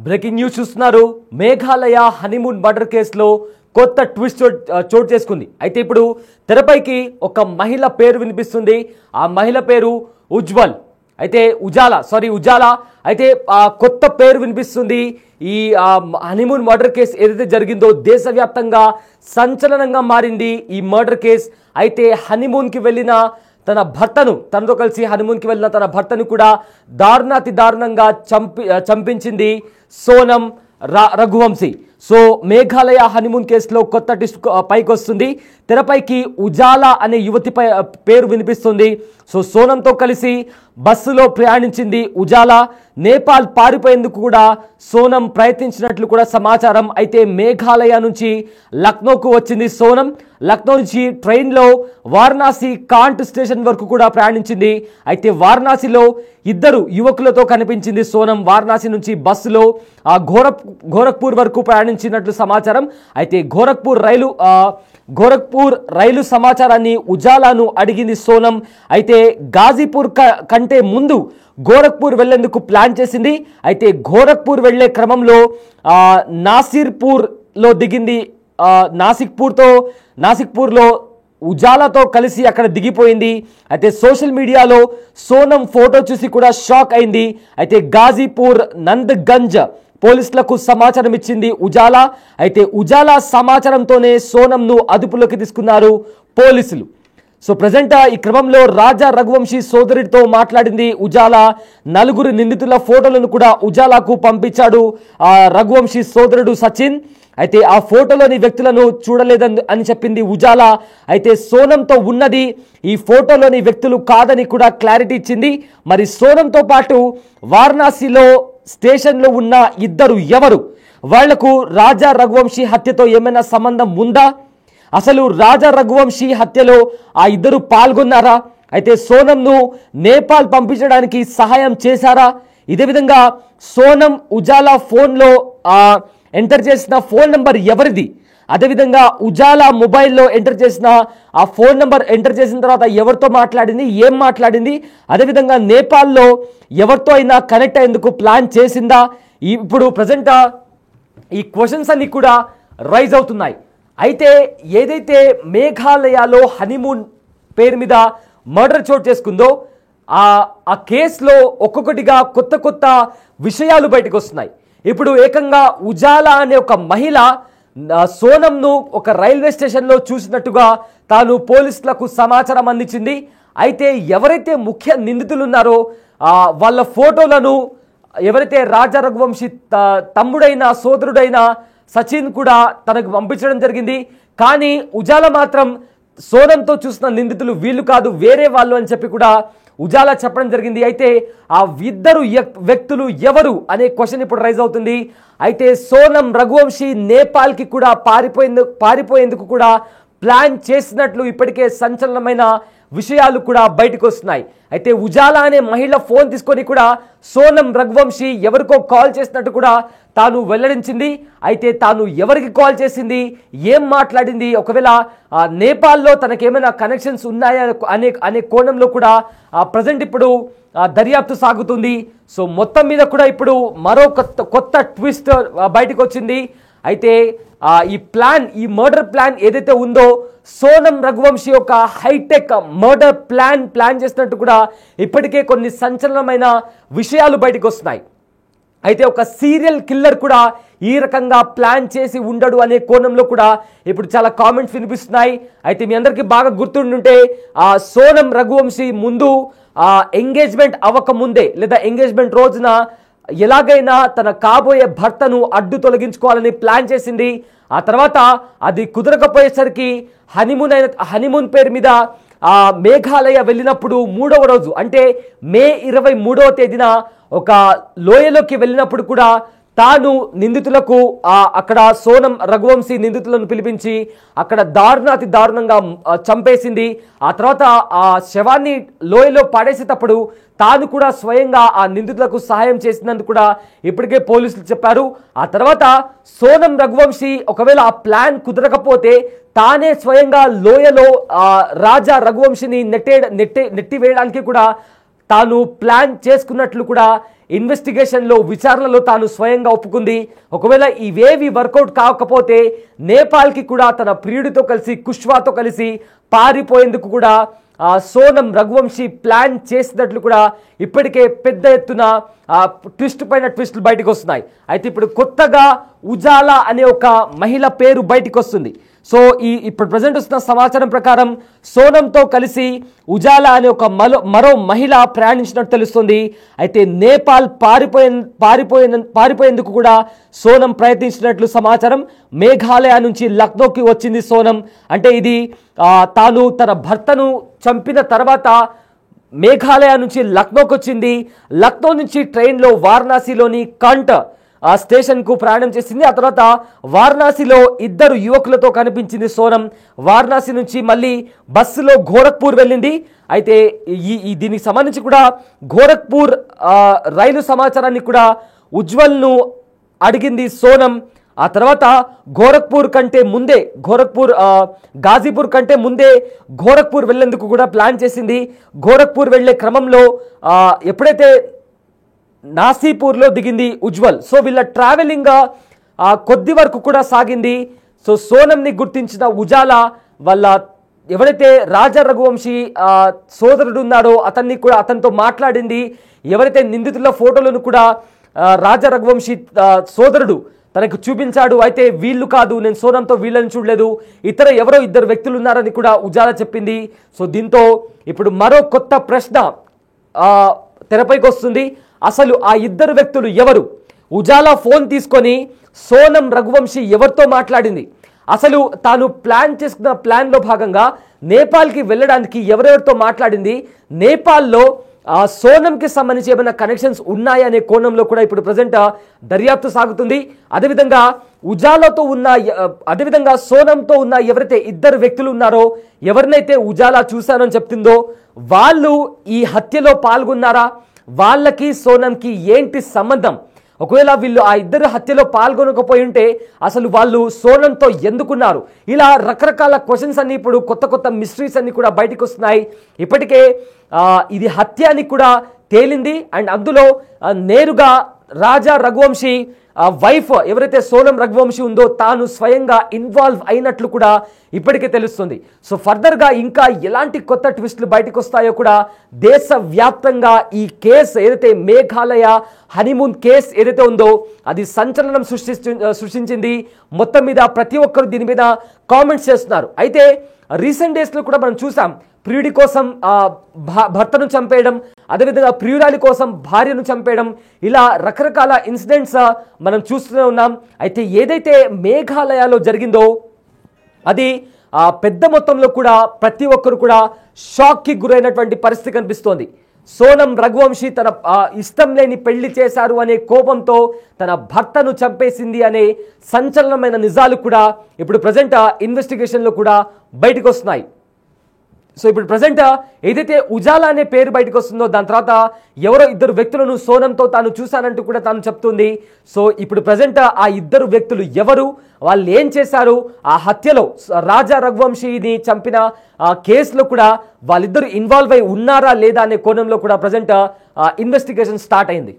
Breaking news చూస్తున్నారు. Meghalaya honeymoon murder కేసులో కొత్త ట్విస్ట్ చోటు చేసుకుంది. అయితే ఇప్పుడు తెరపైకి ఒక మహిళ పేరు వినిపిస్తుంది. ఆ మహిళ పేరు ఉజ్వల్. అయితే ఉజాలా అయితే కొత్త పేరు వినిపిస్తుంది. ఈ హనీమూన్ మర్డర్ కేసు ఏదైతే జరిగిందో దేశవ్యాప్తంగా సంచలనంగా మారింది ఈ మర్డర్ కేసు. అయితే హనీమూన్కి వెళ్ళిన తనతో కలిసి హనీమూన్కి వెళ్ళిన తన భర్తను కూడా దారుణాతి దారుణంగా చంపించింది సోనం రఘువంశీ. సో మేఘాలయ హనీమూన్ కేసులో కొత్త ట్విస్ట్ పైకి వస్తుంది. తెరపైకి ఉజాలా అనే యువతి పేరు వినిపిస్తుంది. సో సోనంతో కలిసి బస్సులో ప్రయాణించింది ఉజాలా. నేపాల్ పారిపోయేందుకు కూడా సోనం ప్రయత్నించినట్లు కూడా సమాచారం. అయితే మేఘాలయ నుంచి లక్నోకు వచ్చింది సోనం. లక్నో నుంచి ట్రైన్లో వారణాసి కాంట్ స్టేషన్ వరకు కూడా ప్రయాణించింది. అయితే వారణాసిలో ఇద్దరు యువకులతో కనిపించింది సోనం. వారణాసి నుంచి బస్సులో గోరఖ్పూర్ వరకు ప్రయాణించినట్లు సమాచారం. అయితే గోరఖ్పూర్ రైలు సమాచారాన్ని ఉజాలాను అడిగింది సోనం. అయితే గాజీపూర్ కంటే ముందు గోరఖ్పూర్ వెళ్లేందుకు ప్లాన్ చేసింది. అయితే గోరఖ్పూర్ వెళ్లే క్రమంలో నాసిర్పూర్లో దిగింది. నాసిక్పూర్లో ఉజాలాతో కలిసి అక్కడ దిగిపోయింది. అయితే సోషల్ మీడియాలో సోనం ఫోటో చూసి కూడా షాక్ అయింది. అయితే గాజీపూర్ నంద్గంజ్ పోలీసులకు సమాచారం ఇచ్చింది ఉజాలా. అయితే ఉజాలా సమాచారంతోనే సోనంను అదుపులోకి తీసుకున్నారు పోలీసులు. సో ప్రజెంట్ ఈ క్రమంలో రాజా రఘువంశీ సోదరుడితో మాట్లాడింది ఉజాలా. 4 నిందితుల ఫోటోలను కూడా ఉజాలాకు పంపించాడు రఘువంశీ సోదరుడు సచిన్. అయితే ఆ ఫోటోలోని వ్యక్తులను చూడలేదని అని చెప్పింది ఉజాలా. అయితే సోనంతో ఉన్నది ఈ ఫోటోలోని వ్యక్తులు కాదని కూడా క్లారిటీ ఇచ్చింది. మరి సోనంతో పాటు వారణాసిలో స్టేషన్లో ఉన్న ఇద్దరు ఎవరు? వాళ్లకు రాజా రఘువంశీ హత్యతో ఏమైనా సంబంధం ఉందా? అసలు రాజా రఘువంశీ హత్యలో ఆ ఇద్దరు పాల్గొన్నారా? అయితే సోనంను నేపాల్ పంపించడానికి సహాయం చేశారా? ఇదే విధంగా సోనం ఉజాలా ఫోన్లో ఎంటర్ చేసిన ఫోన్ నంబర్ ఎవరిది? అదేవిధంగా ఉజాలా మొబైల్లో ఎంటర్ చేసిన ఆ ఫోన్ నంబర్ ఎంటర్ చేసిన తర్వాత ఎవరితో మాట్లాడింది, ఏం మాట్లాడింది, అదేవిధంగా నేపాల్లో ఎవరితో అయినా కనెక్ట్ అయ్యేందుకు ప్లాన్ చేసిందా? ఇప్పుడు ప్రజెంట్ ఈ క్వశ్చన్స్ అన్ని కూడా రైజ్ అవుతున్నాయి. అయితే ఏదైతే మేఘాలయలో హనీమూన్ పేరు మీద మర్డర్ చోటు చేసుకుందో ఆ కేసులో ఒక్కొక్కటిగా కొత్త విషయాలు బయటకు వస్తున్నాయి. ఇప్పుడు ఏకంగా ఉజాలా అనే ఒక మహిళ సోనంను ఒక రైల్వే స్టేషన్లో చూసినట్టుగా తాను పోలీసులకు సమాచారం అందించింది. అయితే ఎవరైతే ముఖ్య నిందితులు ఉన్నారో వాళ్ళ ఫోటోలను ఎవరైతే రాజా రఘువంశీ తమ్ముడైన సోదరుడైన సచిన్ కూడా తనకు పంపించడం జరిగింది. కానీ ఉజాలా మాత్రం సోనంతో చూసిన నిందితులు వీళ్ళు కాదు, వేరే వాళ్ళు అని చెప్పి కూడా ఉజాలా చెప్పడం జరిగింది. అయితే ఆ ఇద్దరు వ్యక్తులు ఎవరు అనే క్వశ్చన్ ఇప్పుడు రైజ్ అవుతుంది. అయితే సోనం రఘువంశీ నేపాల్కి కూడా పారిపోయేందుకు కూడా ప్లాన్ చేసినట్లు ఇప్పటికే సంచలనమైన విషయాలు కూడా బయటకు వస్తున్నాయి. అయితే ఉజాలా అనే మహిళ ఫోన్ తీసుకొని కూడా సోనం రఘువంశీ ఎవరికో కాల్ చేసినట్టు కూడా తాను వెల్లడించింది. అయితే తాను ఎవరికి కాల్ చేసింది, ఏం మాట్లాడింది, ఒకవేళ నేపాల్లో తనకేమైనా కనెక్షన్స్ ఉన్నాయా అనే కోణంలో కూడా ప్రజెంట్ ఇప్పుడు దర్యాప్తు సాగుతుంది. సో మొత్తం మీద కూడా ఇప్పుడు మరో కొత్త ట్విస్ట్ బయటకు వచ్చింది. అయితే ఈ మర్డర్ ప్లాన్ ఏదైతే ఉందో సోనం రఘువంశీ యొక్క హైటెక్ మర్డర్ ప్లాన్ చేసినట్టు కూడా ఇప్పటికే కొన్ని సంచలనమైన విషయాలు బయటకు వస్తున్నాయి. అయితే ఒక సీరియల్ కిల్లర్ కూడా ఈ రకంగా ప్లాన్ చేసి ఉండడు అనే కోణంలో కూడా ఇప్పుడు చాలా కామెంట్స్ వినిపిస్తున్నాయి. అయితే మీ అందరికీ బాగా గుర్తుండుంటే సోనం రఘువంశీ ముందు ఎంగేజ్మెంట్ అవ్వకముందే లేదా ఎంగేజ్మెంట్ రోజున ఎలాగైనా తన కాబోయే భర్తను అడ్డు తొలగించుకోవాలని ప్లాన్ చేసింది. ఆ తర్వాత అది కుదరకపోయేసరికి హనీమూన్ పేరు మీద మేఘాలయ వెళ్ళినప్పుడు 3వ రోజు అంటే మే 23వ తేదీన ఒక లోయలోకి వెళ్ళినప్పుడు కూడా తాను నిందితులకు అక్కడ సోనం రఘువంశీ నిందితులను పిలిపించి అక్కడ దారుణాతి దారుణంగా చంపేసింది. ఆ తర్వాత ఆ శవాన్ని లోయలో పడేసేటప్పుడు తాను కూడా స్వయంగా ఆ నిందితులకు సహాయం చేసినందుకు కూడా ఇప్పటికే పోలీసులు చెప్పారు. ఆ తర్వాత సోనం రఘువంశీ ఒకవేళ ఆ ప్లాన్ కుదరకపోతే తానే స్వయంగా లోయలో రాజా రఘువంశీని నెట్టివేయడానికి కూడా తాను ప్లాన్ చేసుకున్నట్లు కూడా ఇన్వెస్టిగేషన్లో విచారణలో తాను స్వయంగా ఒప్పుకుంది. ఒకవేళ ఇవేవి వర్కౌట్ కాకపోతే నేపాల్కి కూడా తన ప్రియుడితో కలిసి కుష్వాతో కలిసి పారిపోయేందుకు కూడా సోనం రఘువంశీ ప్లాన్ చేసినట్లు కూడా ఇప్పటికే పెద్ద ఎత్తున ట్విస్ట్ పైన ట్విస్టులు బయటకు వస్తున్నాయి. అయితే ఇప్పుడు కొత్తగా ఉజాలా అనే ఒక మహిళ పేరు బయటకు వస్తుంది. సో ఇప్పుడు ప్రజెంట్ వస్తున్న సమాచారం ప్రకారం సోనంతో కలిసి ఉజాలా అనే ఒక మరో మహిళ ప్రయాణించినట్టు తెలుస్తుంది. అయితే నేపాల్ పారిపోయేందుకు కూడా సోనం ప్రయత్నించినట్లు సమాచారం. మేఘాలయ నుంచి లక్నోకి వచ్చింది సోనం. అంటే ఇది తాను తన భర్తను చంపిన తర్వాత మేఘాలయ నుంచి లక్నోకి వచ్చింది. లక్నో నుంచి ట్రైన్లో వారణాసిలోని కంట్ స్టేషన్కు ప్రయాణం చేసింది. ఆ తర్వాత వారణాసిలో 2 యువకులతో కనిపించింది సోనం. వారణాసి నుంచి మళ్ళీ బస్సులో గోరఖ్పూర్ వెళ్ళింది. అయితే దీనికి సంబంధించి కూడా గోరఖ్పూర్ రైలు సమాచారాన్ని కూడా ఉజ్వల్ను అడిగింది సోనం. ఆ తర్వాత గోరఖ్పూర్ కంటే ముందే గాజీపూర్ కంటే ముందే గోరఖ్పూర్ వెళ్లేందుకు కూడా ప్లాన్ చేసింది. గోరఖ్పూర్ వెళ్లే క్రమంలో ఎప్పుడైతే నాసీపూర్లో దిగింది ఉజ్వల్. సో వీళ్ళ ట్రావెలింగ్ కొద్ది వరకు కూడా సాగింది. సో సోనంని గుర్తించిన ఉజాలా వాళ్ళ ఎవరైతే రాజా రఘువంశీ సోదరుడు ఉన్నాడో అతనితో మాట్లాడింది. ఎవరైతే నిందితుల ఫోటోలను కూడా రాజా రఘువంశీ సోదరుడు తనకు చూపించాడు. అయితే వీళ్ళు కాదు, నేను సోనంతో వీళ్ళని చూడలేదు, ఎవరో 2 వ్యక్తులు ఉన్నారని కూడా ఉజాలా చెప్పింది. సో దీంతో ఇప్పుడు మరో కొత్త ప్రశ్న తెరపైకి వస్తుంది. అసలు ఆ 2 వ్యక్తులు ఎవరు? ఉజాలా ఫోన్ తీసుకొని సోనం రఘువంశీ ఎవరితో మాట్లాడింది? అసలు తాను ప్లాన్ చేసుకున్న ప్లాన్లో భాగంగా నేపాల్కి వెళ్ళడానికి ఎవరెవరితో మాట్లాడింది? నేపాల్లో సోనంకి సంబంధించి ఏమైనా కనెక్షన్స్ ఉన్నాయనే కోణంలో కూడా ఇప్పుడు ప్రజెంట్ దర్యాప్తు సాగుతుంది. అదేవిధంగా అదేవిధంగా సోనంతో ఉన్న ఎవరైతే 2 వ్యక్తులు ఉన్నారో, ఎవరినైతే ఉజాలా చూశానని చెప్తుందో వాళ్ళు ఈ హత్యలో పాల్గొన్నారా? వాళ్ళకి సోనంకి ఏంటి సంబంధం? ఒకవేళ వీళ్ళు ఆ 2 హత్యలో పాల్గొనకపోయి ఉంటే అసలు వాళ్ళు సోనంతో ఎందుకున్నారు? ఇలా రకరకాల క్వశ్చన్స్ అన్ని ఇప్పుడు కొత్త మిస్టరీస్ అన్ని కూడా బయటకు వస్తున్నాయి. ఇప్పటికే ఇది హత్య అని కూడా తేలింది. అండ్ అందులో నేరుగా రాజా రఘువంశీ వైఫ్ ఎవరైతే సోనం రఘువంశీ ఉందో తాను స్వయంగా ఇన్వాల్వ్ అయినట్లు కూడా ఇప్పటికే తెలుస్తుంది. సో ఫర్దర్గా ఇంకా ఎలాంటి కొత్త ట్విస్టులు బయటకు వస్తాయో కూడా దేశవ్యాప్తంగా ఈ కేసు ఏదైతే మేఘాలయ హనీమూన్ కేసు ఏదైతే ఉందో అది సంచలనం సృష్టించింది. మొత్తం మీద ప్రతి ఒక్కరు దీని మీద కామెంట్స్ చేస్తున్నారు. అయితే రీసెంట్ డేస్లో కూడా మనం చూసాం, ప్రియుడి కోసం భర్తను చంపేయడం, అదేవిధంగా ప్రియురాలి కోసం భార్యను చంపేయడం, ఇలా రకరకాల ఇన్సిడెంట్స్ మనం చూస్తూనే ఉన్నాం. అయితే ఏదైతే మేఘాలయలో జరిగిందో అది పెద్ద మొత్తంలో కూడా ప్రతి ఒక్కరు కూడా షాక్కి గురైనటువంటి పరిస్థితి కనిపిస్తోంది. సోనం రఘువంశీ తన ఇష్టం లేని పెళ్లి చేశారు అనే కోపంతో తన భర్తను చంపేసింది అనే సంచలనమైన నిజాలు కూడా ఇప్పుడు ప్రజెంట్ ఇన్వెస్టిగేషన్లో కూడా బయటకు వస్తున్నాయి. సో ఇప్పుడు ప్రజెంట్ ఏదైతే ఉజాలా అనే పేరు బయటకు వస్తుందో దాని తర్వాత ఎవరో 2 వ్యక్తులను సోనంతో తాను చూశానంటూ కూడా తాను చెప్తుంది. సో ఇప్పుడు ప్రజెంట్ ఆ 2 వ్యక్తులు ఎవరు, వాళ్ళు ఏం చేశారు, ఆ హత్యలో రాజా రఘువంశీని చంపిన కేసులో కూడా వాళ్ళిద్దరు ఇన్వాల్వ్ అయి ఉన్నారా లేదా అనే కోణంలో కూడా ప్రజెంట్ ఇన్వెస్టిగేషన్ స్టార్ట్ అయింది.